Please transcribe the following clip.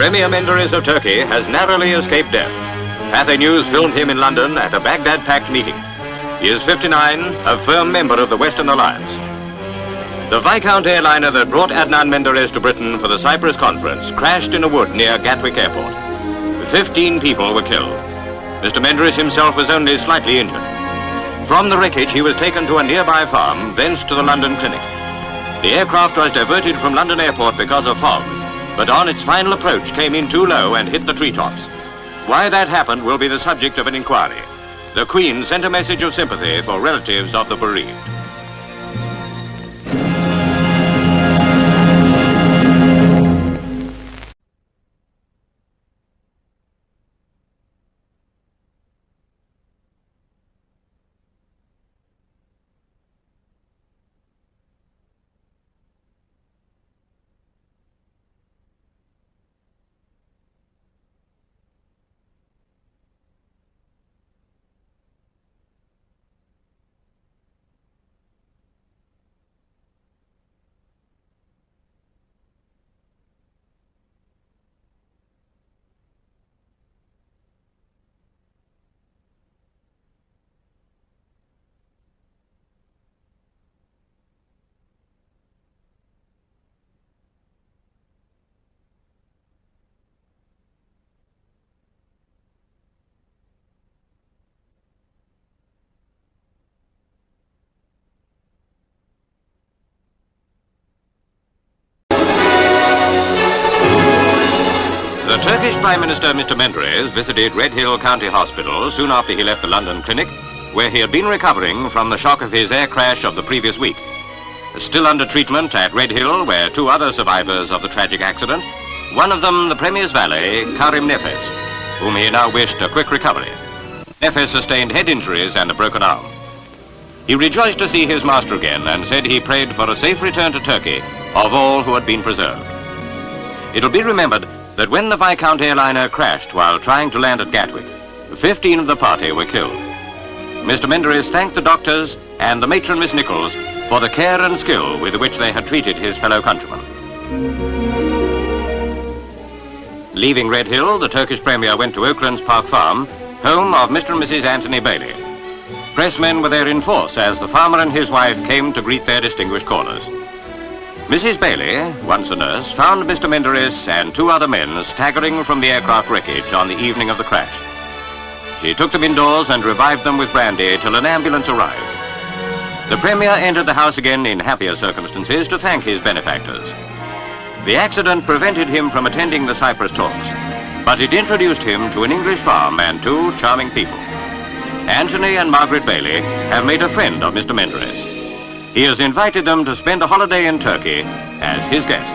Premier Menderes of Turkey has narrowly escaped death. Cathay News filmed him in London at a Baghdad-packed meeting. He is 59, a firm member of the Western Alliance. The Viscount airliner that brought Adnan Menderes to Britain for the Cyprus conference crashed in a wood near Gatwick Airport. 15 people were killed. Mr. Menderes himself was only slightly injured. From the wreckage, he was taken to a nearby farm, thence to the London clinic. The aircraft was diverted from London Airport because of fog, but on its final approach came in too low and hit the treetops. Why that happened will be the subject of an inquiry. The Queen sent a message of sympathy for relatives of the bereaved. The Turkish Prime Minister, Mr. Menderes, visited Redhill County Hospital soon after he left the London clinic, where he had been recovering from the shock of his air crash of the previous week. Still under treatment at Redhill were two other survivors of the tragic accident, one of them the Premier's valet, 𝗙𝗲𝗯𝗿𝘂𝗿𝘆, whom he now wished a quick recovery. Nefes sustained head injuries and a broken arm. He rejoiced to see his master again and said he prayed for a safe return to Turkey of all who had been preserved. It'll be remembered that when the Viscount airliner crashed while trying to land at Gatwick, 15 of the party were killed. Mr. Menderes thanked the doctors and the matron, Miss Nichols, for the care and skill with which they had treated his fellow countrymen. Leaving Redhill, the Turkish Premier went to Oakland's Park Farm, home of Mr. and Mrs. Anthony Bailey. Pressmen were there in force as the farmer and his wife came to greet their distinguished callers. Mrs. Bailey, once a nurse, found Mr. Menderes and two other men staggering from the aircraft wreckage on the evening of the crash. She took them indoors and revived them with brandy till an ambulance arrived. The Premier entered the house again in happier circumstances to thank his benefactors. The accident prevented him from attending the Cyprus talks, but it introduced him to an English farm and two charming people. Anthony and Margaret Bailey have made a friend of Mr. Menderes. He has invited them to spend a holiday in Turkey as his guests.